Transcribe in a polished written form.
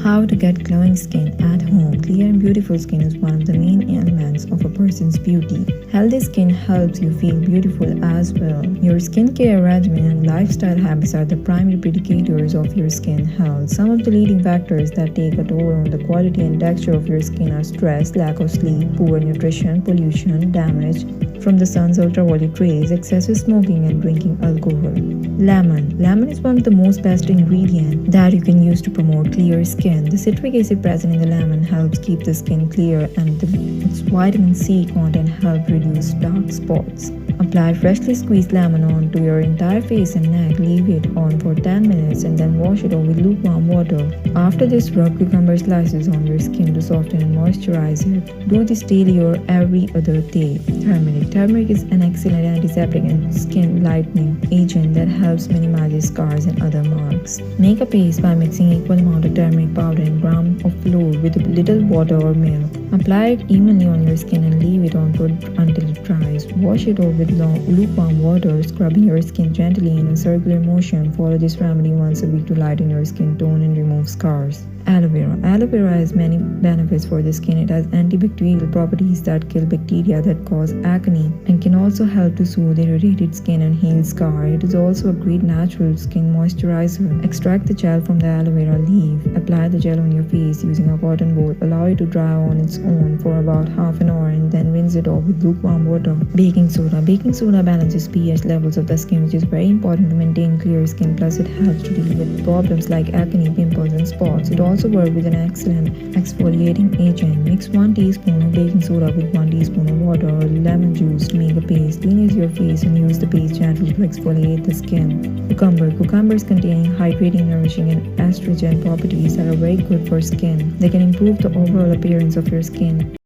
How to get glowing skin at home. Clear and beautiful skin is one of the main elements of a person's beauty. Healthy skin helps you feel beautiful as well. Your skincare regimen and lifestyle habits are the primary predicators of your skin health. Some of the leading factors that take a toll on the quality and texture of your skin are stress, lack of sleep, poor nutrition, pollution, damage from the sun's ultraviolet rays, excessive smoking, and drinking alcohol. Lemon. Lemon is one of the most best ingredients that you can use to promote clear skin. The citric acid present in the lemon helps keep the skin clear, and its vitamin C content helps reduce dark spots. Apply freshly squeezed lemon onto your entire face and neck. Leave it on for 10 minutes and then wash it off with lukewarm water. After this, rub cucumber slices on your skin to soften and moisturize it. Do this daily or every other day. Turmeric. Turmeric is an excellent antiseptic and skin lightening agent that helps minimize scars and other marks. Make a paste by mixing equal amount of turmeric powder and gram of flour with a little water or milk. Apply it evenly on your skin and leave it on until it dries. Wash it off with lukewarm water, scrubbing your skin gently in a circular motion. Follow this remedy once a week to lighten your skin tone and remove scars. Aloe vera. Aloe vera has many benefits for the skin. It has antibacterial properties that kill bacteria that cause acne and can also help to soothe irritated skin and heal scar. It is also a great natural skin moisturizer. Extract the gel from the aloe vera leaf. Apply the gel on your face using a cotton ball. Allow it to dry on its own for about half an hour and then rinse it off with lukewarm water. Baking soda. Baking soda balances pH levels of the skin, which is very important to maintain clear skin. Plus, it helps to deal with problems like acne, pimples, and spots. It also works with an excellent exfoliating agent. Mix 1 teaspoon of baking soda with 1 teaspoon of water or lemon juice to make a paste. Cleanse your face and use the paste gently to exfoliate the skin. Cucumber. Cucumbers contain hydrating, nourishing, and astringent properties that are very good for skin. They can improve the overall appearance of your skin.